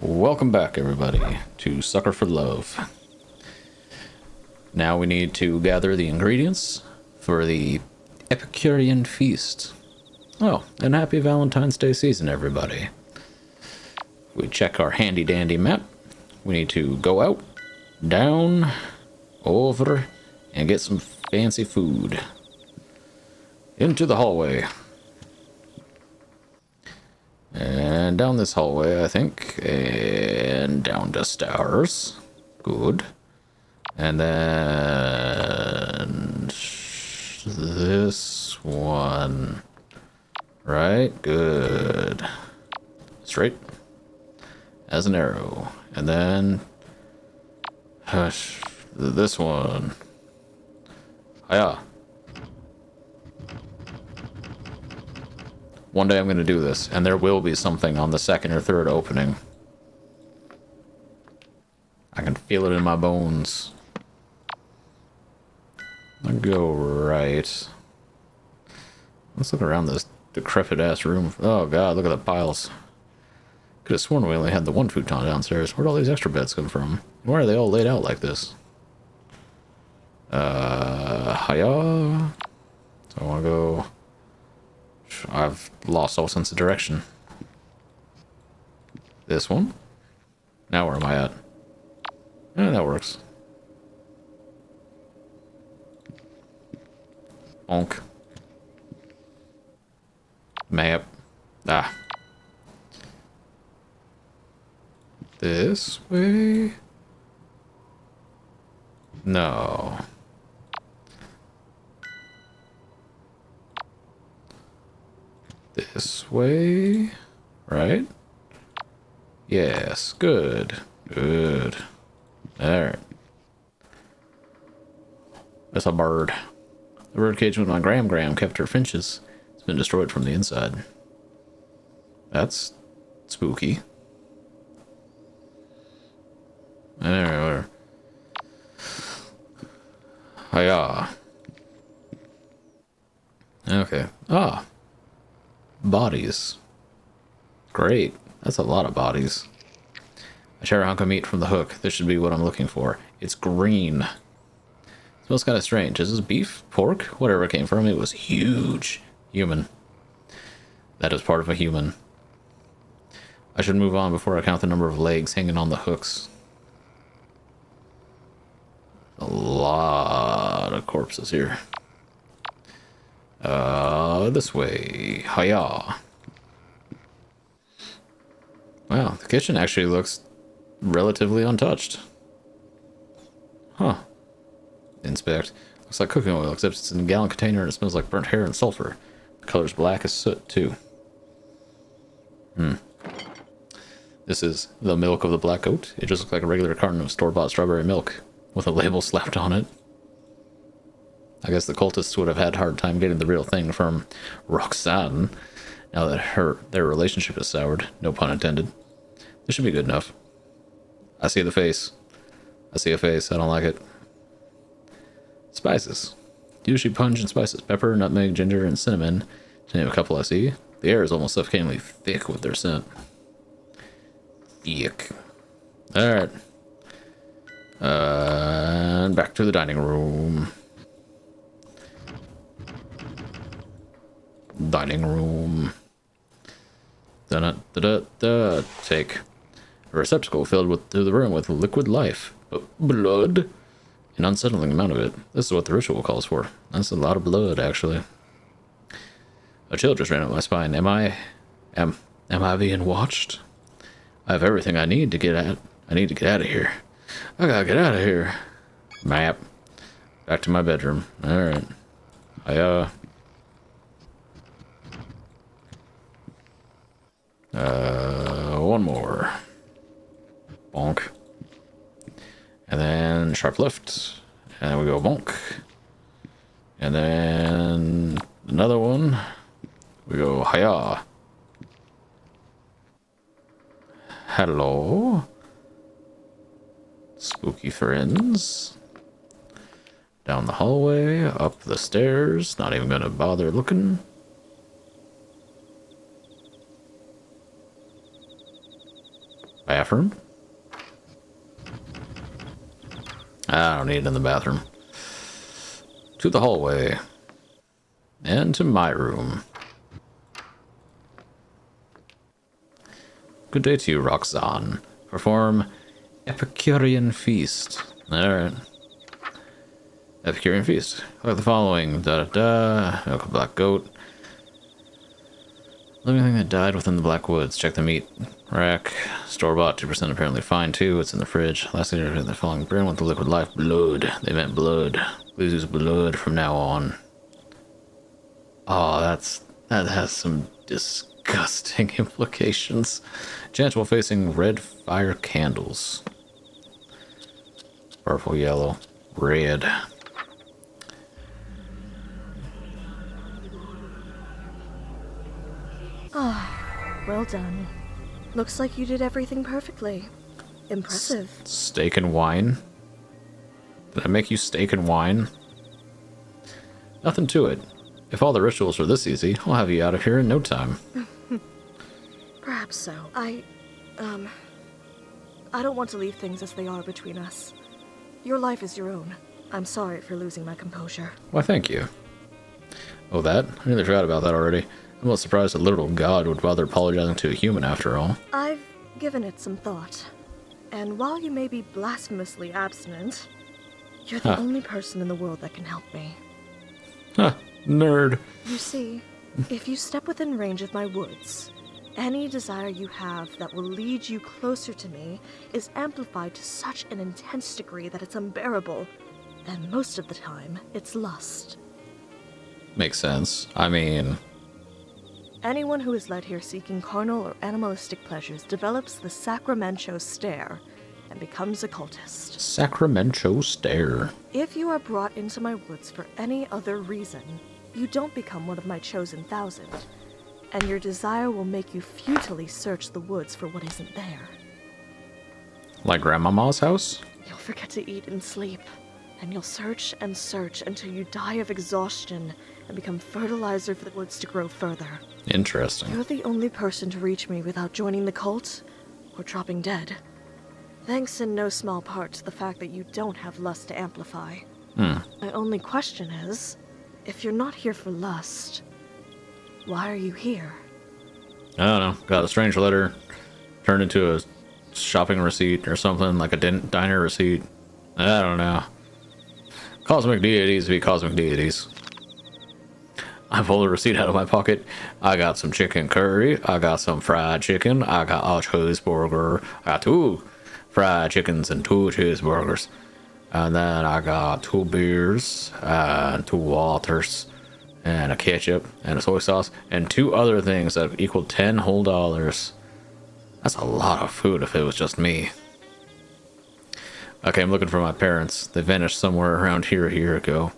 Welcome back, everybody, to Sucker for Love. Now we need to gather the ingredients for the Epicurean feast. Oh, and happy Valentine's Day season, everybody. We check our handy-dandy map. We need to go out, down, over, and get some fancy food. Into the hallway. And down this hallway, I think. And down the stairs. Good. And then this one. Right? Good. Straight as an arrow. And then this one. Hiya. One day I'm going to do this, and there will be something on the second or third opening. I can feel it in my bones. I'll go right. Let's look around this decrepit-ass room. Oh god, look at the piles. Could have sworn we only had the one futon downstairs. Where'd all these extra beds come from? Why are they all laid out like this? Hiya. So I want to go... I've lost all sense of direction. This one? Now where am I at? Eh, that works. Bonk. Map. Ah. This way? No. This way, right? Yes, good, good. Alright. That's a bird. The bird cage with my Gram kept her finches. It's been destroyed from the inside. That's spooky. There. Hiya. Okay. Ah. Bodies. Great. That's a lot of bodies. I share a hunk of meat from the hook. This should be what I'm looking for. It's green. It smells kind of strange. Is this beef? Pork? Whatever it came from. It was huge. Human. That is part of a human. I should move on before I count the number of legs hanging on the hooks. A lot of corpses here. This way. Hiya. Wow, the kitchen actually looks relatively untouched. Huh. Inspect. Looks like cooking oil, except it's in a gallon container and it smells like burnt hair and sulfur. The color's black as soot, too. This is the milk of the black goat. It just looks like a regular carton of store-bought strawberry milk with a label slapped on it. I guess the cultists would have had a hard time getting the real thing from Roxanne, now that their relationship is soured. No pun intended. This should be good enough. I see the face. I see a face. I don't like it. Spices. Usually pungent spices. Pepper, nutmeg, ginger, and cinnamon. To name a couple I see. The air is almost suffocatingly thick with their scent. Yuck. Alright. And back to the dining room. Dining room. Da-da-da-da-da. Take a receptacle filled to the room with liquid life. Blood. An unsettling amount of it. This is what the ritual calls for. That's a lot of blood, actually. A chill just ran up my spine. Am I being watched? I have everything I need to get at. I need to get out of here. I gotta get out of here. Map. Back to my bedroom. Alright. One more. Bonk. And then sharp left. And then we go bonk. And then another one. We go hiya. Hello. Spooky friends. Down the hallway, up the stairs. Not even gonna bother looking. Bathroom? I don't need it in the bathroom. To the hallway. And to my room. Good day to you, Roxanne. Perform Epicurean Feast. Alright. Epicurean Feast. Like the following. Da-da-da. Milk a black goat. Living thing that died within the black woods. Check the meat rack. Store-bought. 2% apparently fine, too. It's in the fridge. Last thing they're following brand with the liquid life. Blood. They meant blood. Please use blood from now on. Oh, that has some disgusting implications. Chant while facing red fire candles. Purple, yellow, red. Ah, well done. Looks like you did everything perfectly. Impressive. Steak and wine? Did I make you steak and wine? Nothing to it. If all the rituals were this easy, I'll have you out of here in no time. Perhaps so. I don't want to leave things as they are between us. Your life is your own. I'm sorry for losing my composure. Why, thank you. Oh, that? I nearly forgot about that already. I'm not surprised a literal god would bother apologizing to a human after all. I've given it some thought. And while you may be blasphemously abstinent, you're the only person in the world that can help me. Huh. Nerd. You see, if you step within range of my woods, any desire you have that will lead you closer to me is amplified to such an intense degree that it's unbearable, and most of the time, it's lust. Makes sense. I mean... Anyone who is led here seeking carnal or animalistic pleasures develops the Sacramento stare and becomes a cultist. Sacramento stare. If you are brought into my woods for any other reason, you don't become one of my chosen 1,000, and your desire will make you futilely search the woods for what isn't there. Like Grandmama's house? You'll forget to eat and sleep, and you'll search and search until you die of exhaustion and become fertilizer for the woods to grow further. Interesting. You're the only person to reach me without joining the cult or dropping dead. Thanks in no small part to the fact that you don't have lust to amplify. My only question is, if you're not here for lust, why are you here? I don't know. Got a strange letter. Turned into a shopping receipt or something, like a diner receipt. I don't know. Cosmic deities be cosmic deities. I pulled a receipt out of my pocket. I got some chicken curry. I got some fried chicken. I got a cheeseburger. I got 2 fried chickens and 2 cheeseburgers. And then I got 2 beers and 2 waters and a ketchup and a soy sauce and 2 other things that equaled $10 whole. That's a lot of food if it was just me. Okay, I'm looking for my parents. They vanished somewhere around here a year ago.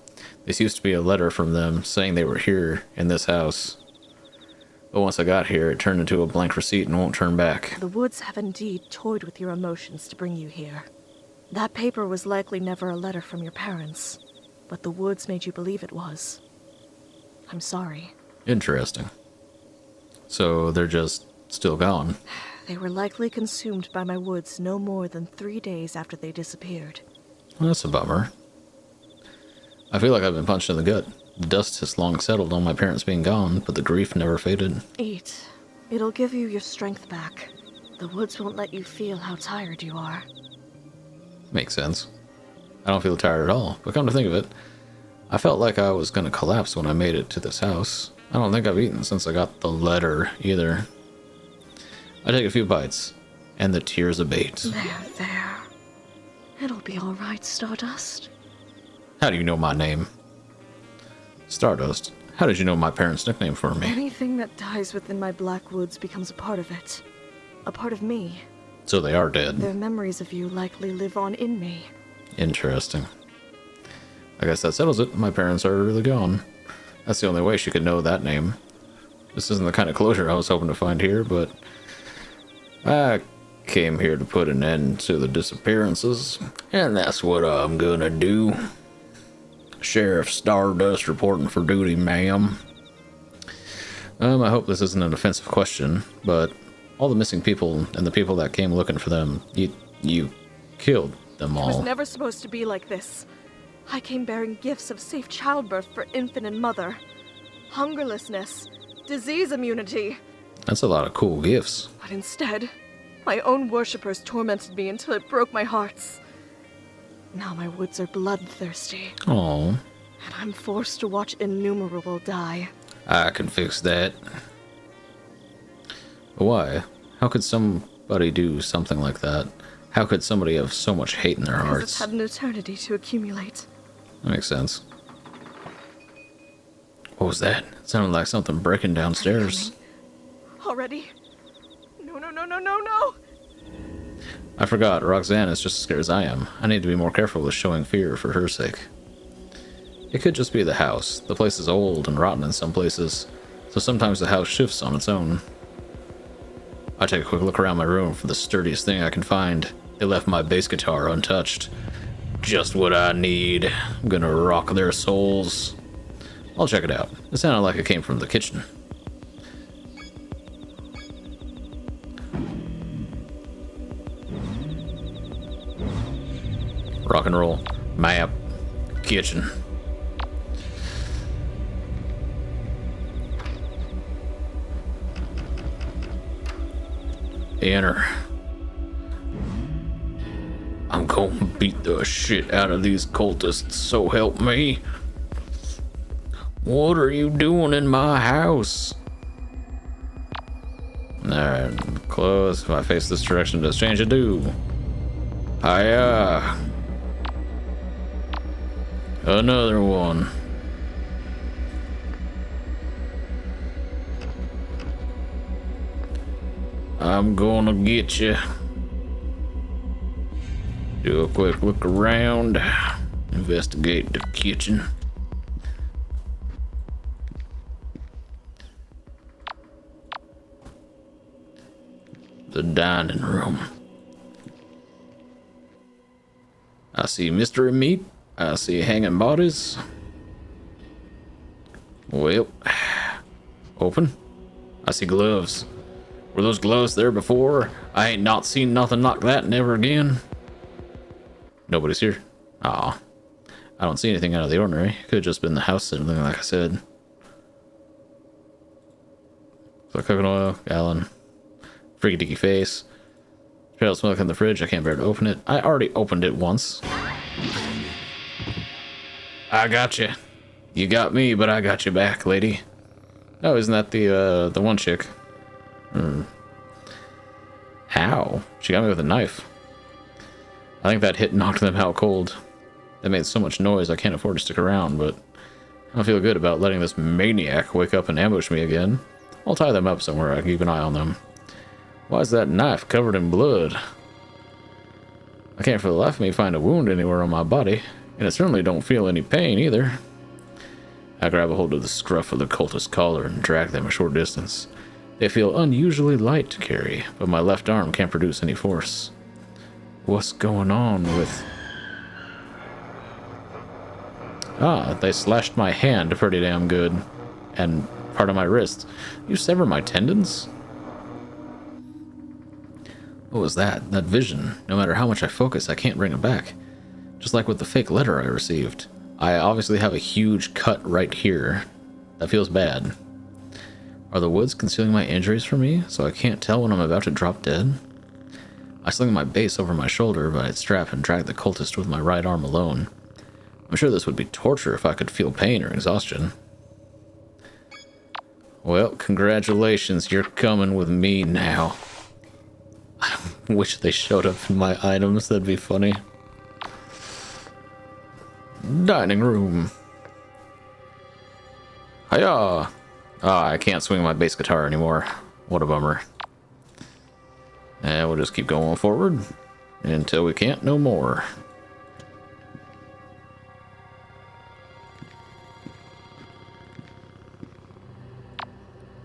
This used to be a letter from them saying they were here in this house. But once I got here, it turned into a blank receipt and won't turn back. The woods have indeed toyed with your emotions to bring you here. That paper was likely never a letter from your parents, but the woods made you believe it was. I'm sorry. Interesting. So they're just still gone. They were likely consumed by my woods no more than 3 days after they disappeared. Well, that's a bummer. I feel like I've been punched in the gut. The dust has long settled on my parents being gone, but the grief never faded. Eat. It'll give you your strength back. The woods won't let you feel how tired you are. Makes sense. I don't feel tired at all, but come to think of it, I felt like I was going to collapse when I made it to this house. I don't think I've eaten since I got the letter, either. I take a few bites, and the tears abate. There. It'll be all right, Stardust. How do you know my name? Stardust. How did you know my parents' nickname for me? Anything that dies within my black woods becomes a part of it. A part of me. So they are dead. Their memories of you likely live on in me. Interesting. I guess that settles it. My parents are really gone. That's the only way she could know that name. This isn't the kind of closure I was hoping to find here, but I came here to put an end to the disappearances, and that's what I'm gonna do. Sheriff Stardust reporting for duty, ma'am. I hope this isn't an offensive question, but All the missing people and the people that came looking for them, you killed them It was all. never supposed to be like this. I came bearing gifts of safe childbirth for infant and mother, hungerlessness, disease immunity. That's a lot of cool gifts. But instead, my own worshippers tormented me until it broke my hearts. Now my woods are bloodthirsty, Oh, and I'm forced to watch innumerable die. I can fix that. But why? How could somebody do something like that? How could somebody have so much hate in their Because hearts? it's had an eternity to accumulate. That makes sense. What was that? It sounded like something breaking downstairs. Already? No, no, no, no, no, no! I forgot, Roxanne is just as scared as I am. I need to be more careful with showing fear for her sake. It could just be the house. The place is old and rotten in some places, so sometimes the house shifts on its own. I take a quick look around my room for the sturdiest thing I can find. They left my bass guitar untouched. Just what I need. I'm gonna rock their souls. I'll check it out. It sounded like it came from the kitchen. Rock and roll. Map. Kitchen. Enter. I'm gonna beat the shit out of these cultists, so help me. What are you doing in my house? Alright, close. If I face this direction, does change to do? Hiya. Another one. I'm gonna get you. Do a quick look around. Investigate the kitchen. The dining room. I see mystery meat. I see hanging bodies. Well, open. I see gloves. Were those gloves there before? I ain't not seen nothing like that never again. Nobody's here. Aw. I don't see anything out of the ordinary. Could have just been the house sitting there, like I said. So cooking oil, gallon. Freaky dicky face. Trail of milk in the fridge. I can't bear to open it. I already opened it once. I got you. You got me, but I got you back, lady. Oh, isn't that the one chick? Ow. She got me with a knife. I think that hit knocked them out cold. They made so much noise I can't afford to stick around, but I don't feel good about letting this maniac wake up and ambush me again. I'll tie them up somewhere. I can keep an eye on them. Why is that knife covered in blood? I can't for the life of me find a wound anywhere on my body, and I certainly don't feel any pain either. I grab a hold of the scruff of the cultist collar and drag them a short distance. They feel unusually light to carry, but my left arm can't produce any force. What's going on with... Ah, they slashed my hand pretty damn good. And part of my wrist. You sever my tendons? What was that? That vision. No matter how much I focus, I can't bring it back. Just like with the fake letter I received. I obviously have a huge cut right here. That feels bad. Are the woods concealing my injuries from me, so I can't tell when I'm about to drop dead? I sling my base over my shoulder, but I'd strap and drag the cultist with my right arm alone. I'm sure this would be torture if I could feel pain or exhaustion. Well, congratulations, you're coming with me now. I wish they showed up in my items, that'd be funny. Dining room. Hiya! Ah, I can't swing my bass guitar anymore. What a bummer. And we'll just keep going forward until we can't no more.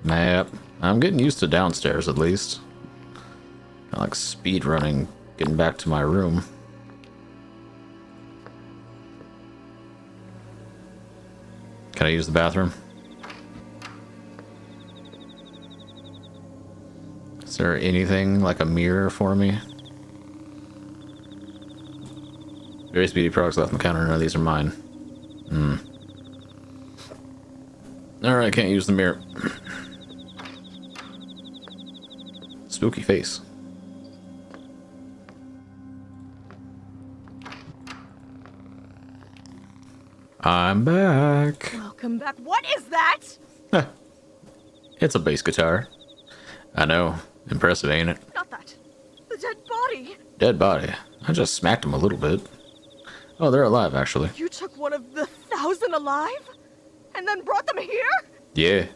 Map. I'm getting used to downstairs at least. I like speed running, getting back to my room. Can I use the bathroom? Is there anything like a mirror for me? Various beauty products left on the counter. None of these are mine. Alright, can't use the mirror. Spooky face. I'm back. Welcome back. What is that? It's a bass guitar. I know. Impressive, ain't it? Not that. The dead body. Dead body. I just smacked him a little bit. Oh, they're alive, actually. You took one of the 1,000 alive? And then brought them here? Yeah.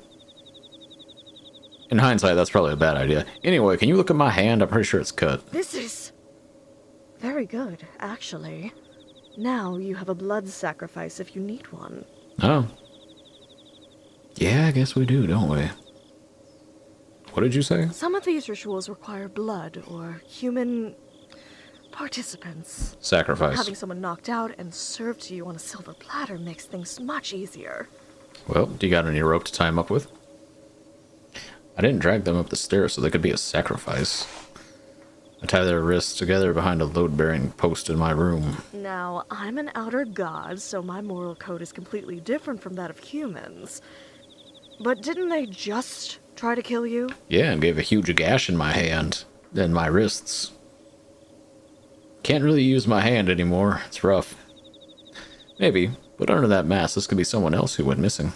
In hindsight, that's probably a bad idea. Anyway, can you look at my hand? I'm pretty sure it's cut. This is very good, actually. Now you have a blood sacrifice if you need one. Oh. Yeah, I guess we do, don't we? What did you say? Some of these rituals require blood or human participants. Sacrifice. Having someone knocked out and served to you on a silver platter makes things much easier. Well, do you got any rope to tie him up with? I didn't drag them up the stairs so they could be a sacrifice. I tie their wrists together behind a load-bearing post in my room. Now, I'm an outer god, so my moral code is completely different from that of humans. But didn't they just try to kill you? Yeah, and gave a huge gash in my hand and my wrists. Can't really use my hand anymore. It's rough. Maybe, but under that mask, this could be someone else who went missing.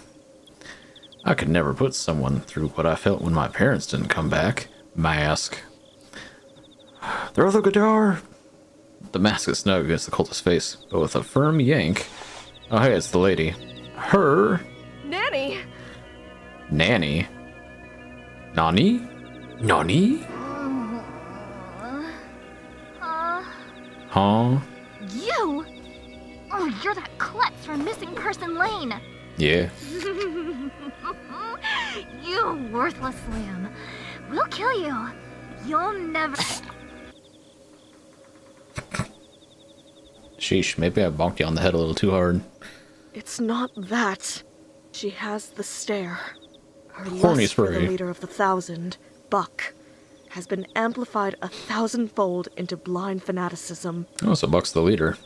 I could never put someone through what I felt when my parents didn't come back. Mask. Throw the guitar! The mask is snug against the cultist's face, but with a firm yank... Oh, hey, it's the lady. Her... Nanny! Nanny? Nani? Nani? Huh? You? Oh, you're that klutz from Missing Person Lane. Yeah. You worthless lamb. We'll kill you. You'll never... Sheesh, maybe I bonked you on the head a little too hard. It's not that. She has the stare. Her Horny lust for the spray. leader of the 1,000, Buck, has been amplified 1,000-fold into blind fanaticism. Oh, so Buck's the leader.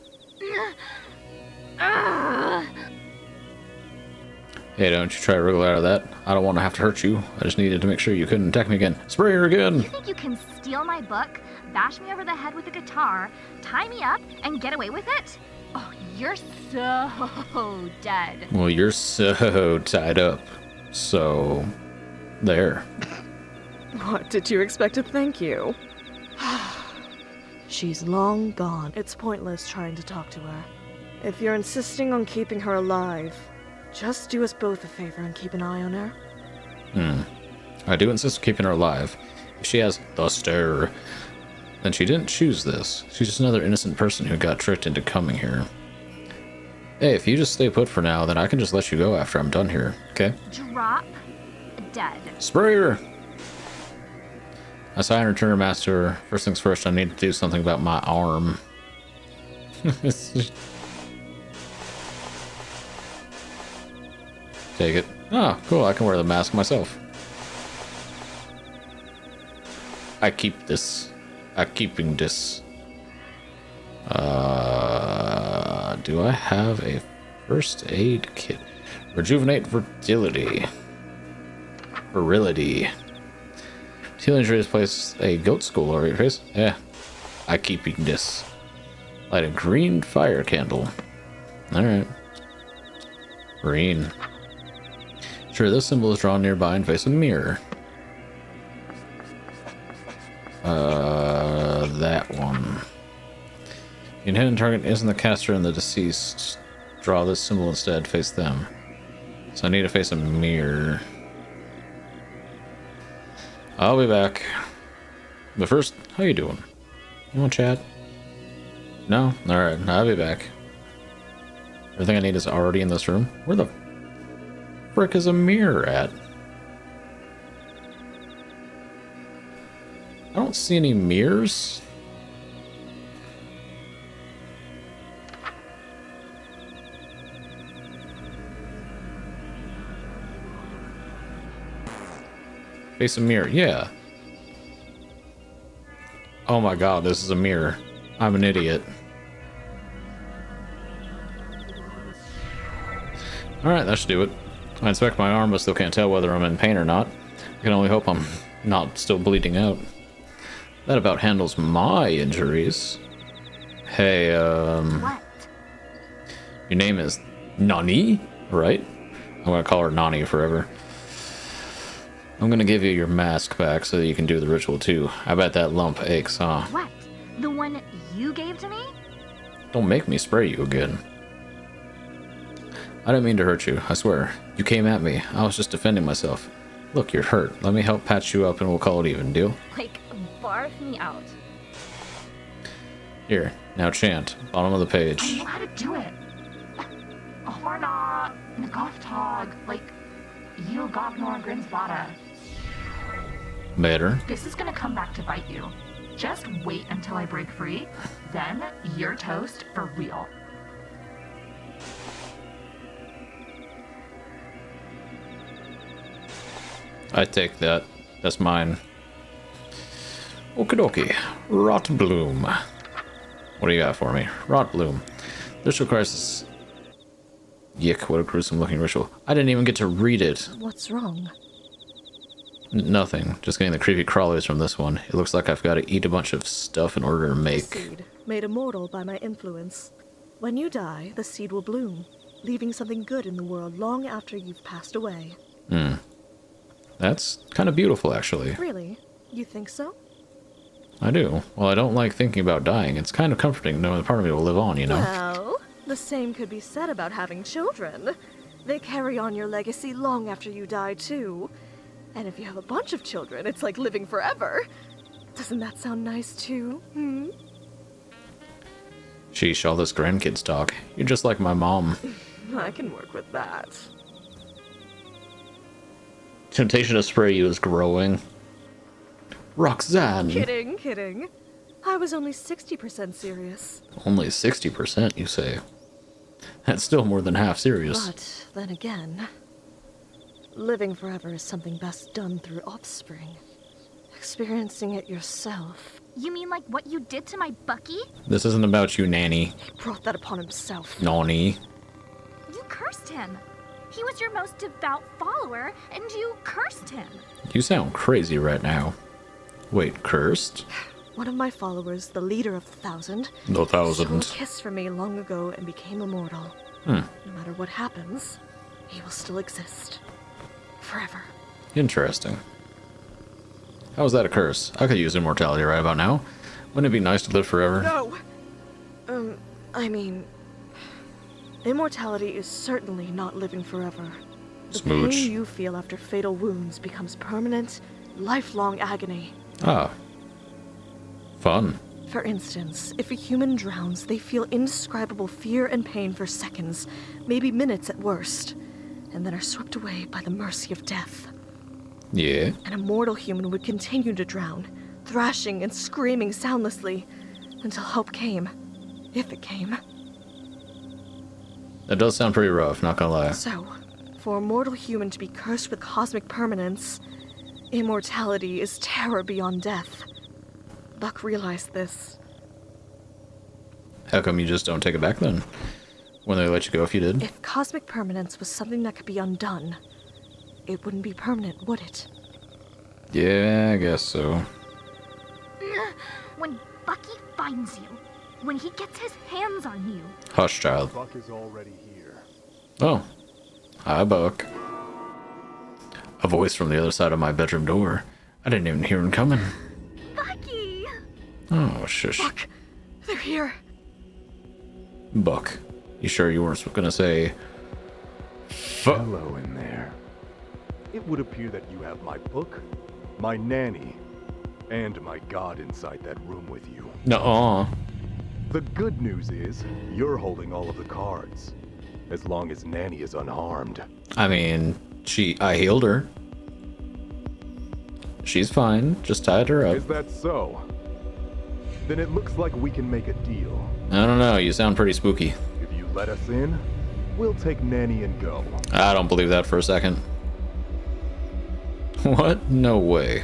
Hey, don't you try to wriggle out of that. I don't want to have to hurt you. I just needed to make sure you couldn't attack me again. Spray her again! You think you can steal my book, bash me over the head with a guitar, tie me up, and get away with it? Oh, you're so dead. Well, you're so tied up. So... there. What, did you expect a thank you? She's long gone. It's pointless trying to talk to her. If you're insisting on keeping her alive, just do us both a favor and keep an eye on her. I do insist on keeping her alive. If she has the stare, then she didn't choose this. She's just another innocent person who got tricked into coming here. Hey, if you just stay put for now, then I can just let you go after I'm done here, okay? Drop dead. Spray her! I sigh and return her mask to her. First things first, I need to do something about my arm. Take it. Oh, cool, I can wear the mask myself. I keep this. I keeping this. Do I have a first aid kit? Rejuvenate fertility. Virility. Teal injury has placed a goat skull over your face. Yeah. I keeping this. Light a green fire candle. Alright. Green. Sure, this symbol is drawn nearby and face a mirror. That one. The intended target isn't the caster and the deceased. Draw this symbol instead, face them. So I need to face a mirror. I'll be back. But first, how you doing? You want to chat? No? Alright, I'll be back. Everything I need is already in this room. Where the frick is a mirror at? I don't see any mirrors. Face a mirror, yeah. Oh my god, this is a mirror. I'm an idiot. Alright, that should do it. I inspect my arm, but still can't tell whether I'm in pain or not. I can only hope I'm not still bleeding out. That about handles my injuries. Hey, What? your name is NANNI, right? I'm gonna call her Nani forever. I'm gonna give you your mask back so that you can do the ritual too. I bet that lump aches, huh? What? The one you gave to me? Don't make me spray you again. I didn't mean to hurt you, I swear. You came at me. I was just defending myself. Look, you're hurt. Let me help patch you up and we'll call it even, deal? Like, barf me out. Here, now chant. Bottom of the I page. know how to do it. Horna, Nagothtog, like, you Gognor Grinsbada. Better. This is gonna come back to bite you. Just wait until I break free, then you're toast for real. I take that. That's mine. Okie dokie. Rot bloom. What do you got for me? Rot bloom. Ritual crisis. Yick, what a gruesome looking ritual. I didn't even get to read it. What's wrong? Nothing. Just getting the creepy crawlies from this one. It looks like I've got to eat a bunch of stuff in order to make... Seed, made immortal by my influence. When you die, the seed will bloom, leaving something good in the world long after you've passed away. That's kind of beautiful, actually. Really? You think so? I do. Well, I don't like thinking about dying. It's kind of comforting knowing part of me will live on, you know? Well, the same could be said about having children. They carry on your legacy long after you die, too. And if you have a bunch of children, it's like living forever. Doesn't that sound nice, too? Sheesh, all this grandkids talk. You're just like my mom. I can work with that. Temptation to spray you is growing. Roxanne! Kidding. I was only 60% serious. Only 60%, you say? That's still more than half serious. But then again, living forever is something best done through offspring. Experiencing it yourself. You mean like what you did to my Bucky? This isn't about you, Nanny. He brought that upon himself. Nani. You cursed him. He was your most devout follower, and you cursed him. You sound crazy right now. Wait, cursed? One of my followers, the leader of the Thousand, The stole a Thousand. kiss from me long ago and became immortal. Hmm. No matter what happens, he will still exist. Forever. Interesting. How is that a curse? I could use immortality right about now. Wouldn't it be nice to live forever? No! I mean... Immortality is certainly not living forever. The Smooch. pain you feel after fatal wounds becomes permanent, lifelong agony. Ah. Fun. For instance, if a human drowns, they feel indescribable fear and pain for seconds, maybe minutes at worst, and then are swept away by the mercy of death. Yeah. An immortal human would continue to drown, thrashing and screaming soundlessly, until help came. If it came. That does sound pretty rough, not gonna lie. So, for a mortal human to be cursed with cosmic permanence, immortality is terror beyond death. Buck realized this. How come you just don't take it back then? When they let you go if you did? If cosmic permanence was something that could be undone, it wouldn't be permanent, would it? Yeah, I guess so. When Bucky finds you, when he gets his hands on you. Hush, child. Buck is already here. Oh. Hi, Buck. A voice from the other side of my bedroom door. I didn't even hear him coming. Bucky! Oh, shush. Buck! They're here! Buck. You sure you weren't gonna say... Hello in there. It would appear that you have my book, my nanny, and my god inside that room with you. Nuh-uh. The good news is, you're holding all of the cards. As long as Nanny is unharmed. I mean, I healed her. She's fine. Just tied her up. Is that so? Then it looks like we can make a deal. I don't know. You sound pretty spooky. If you let us in, we'll take Nanny and go. I don't believe that for a second. What? No way.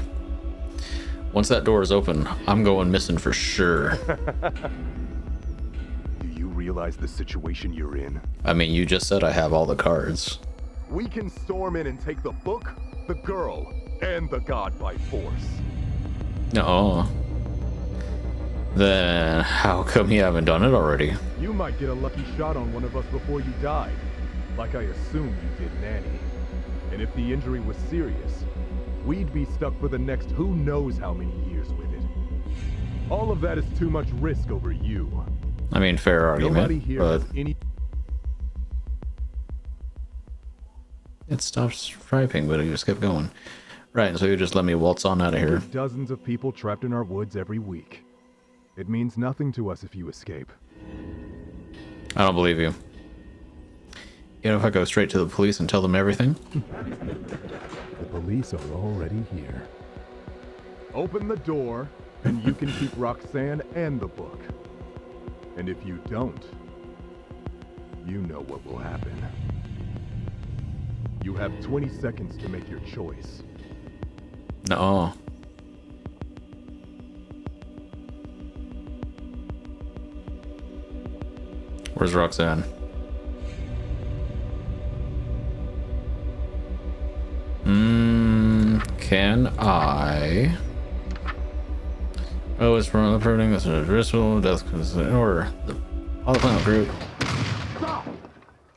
Once that door is open, I'm going missing for sure. Do you realize the situation you're in? I mean, you just said I have all the cards. We can storm in and take the book, the girl, and the god by force. No. Then how come you haven't done it already? You might get a lucky shot on one of us before you die, like I assume you did Nanny. And if the injury was serious, we'd be stuck for the next who knows how many years with it. All of that is too much risk over you. I mean, fair Nobody argument, here but has any... it stopped striping, but it just kept going. Right, so you just let me waltz on out of here. There's dozens of people trapped in our woods every week. It means nothing to us if you escape. I don't believe you. You know, if I go straight to the police and tell them everything? The police are already here. Open the door, and you can keep Roxanne and the book. And if you don't, you know what will happen. You have 20 seconds to make your choice. No. Where's Roxanne? Can I? Oh, it's from approving this ritual death or the other planet group. Stop!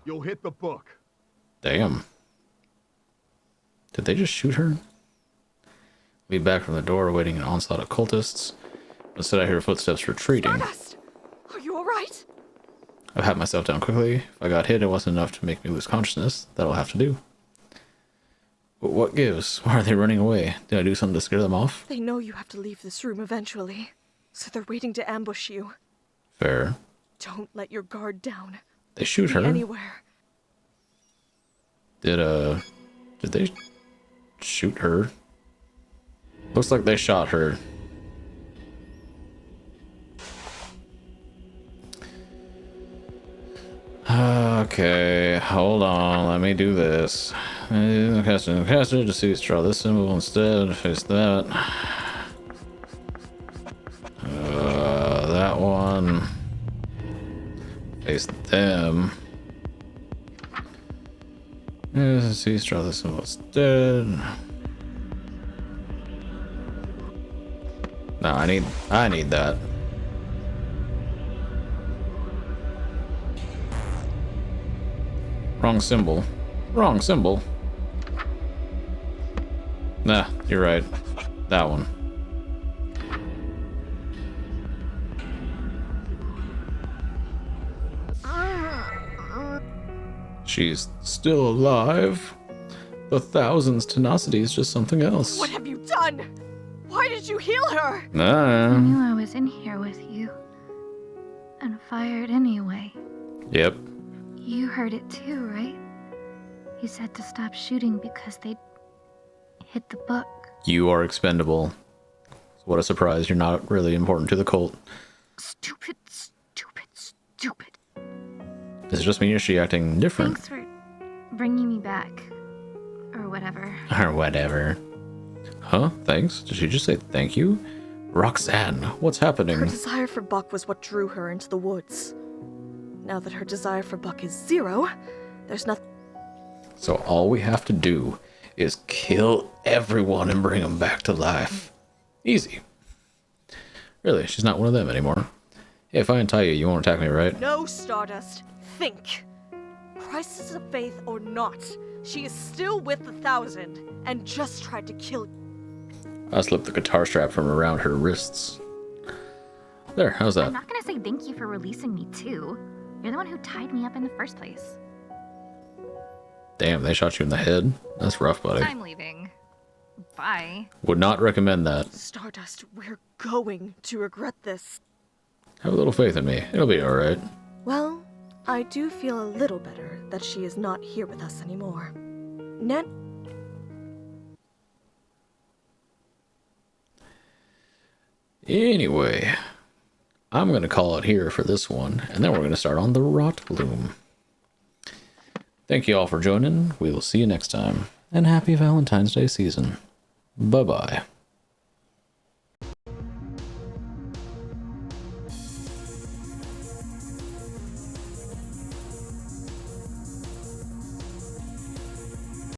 You'll hit the book. Damn. Did they just shoot her? Lead back from the door, awaiting an onslaught of cultists. Instead, I hear footsteps retreating. Stardust! Are you alright? I've had myself down quickly. If I got hit, it wasn't enough to make me lose consciousness. That'll have to do. But what gives? Why are they running away? Did I do something to scare them off? They know you have to leave this room eventually, so they're waiting to ambush you. Fair. Don't let your guard down. They shoot her. Anywhere. Did they shoot her? Looks like they shot her. Okay, hold on, let me do this. Caster, just see, draw this symbol instead, face that. That one. Face them. See, draw this symbol instead. No, I need that. Wrong symbol. Wrong symbol. Nah, you're right. That one. She's still alive. The Thousands tenacity is just something else. What have you done? Why did you heal her? I Nah. knew I was in here with you. And fired anyway. Yep. You heard it too, right? You said to stop shooting because they'd hit the book. You are expendable. What a surprise. You're not really important to the cult. Stupid, stupid, stupid. Does it just mean you're she acting different? Thanks for bringing me back. Or whatever. Or whatever. Huh? Thanks? Did she just say thank you? Roxanne, what's happening? Her desire for Buck was what drew her into the woods. Now that her desire for Buck is 0, there's nothing. So all we have to do is kill everyone and bring them back to life. Easy. Really, she's not one of them anymore. Hey, if I untie you, you won't attack me, right? No, Stardust. Think. Crisis of faith or not, she is still with the 1,000 and just tried to kill you. I slipped the guitar strap from around her wrists. There, how's I'm that? not gonna say thank you for releasing me too. You're the one who tied me up in the first place. Damn, they shot you in the head? That's rough, buddy. I'm leaving. Bye. Would not recommend that. Stardust, we're going to regret this. Have a little faith in me. It'll be alright. Well, I do feel a little better that she is not here with us anymore. Anyway, I'm going to call it here for this one, and then we're going to start on the Rot Bloom. Thank you all for joining. We will see you next time, and happy Valentine's Day season. Bye-bye.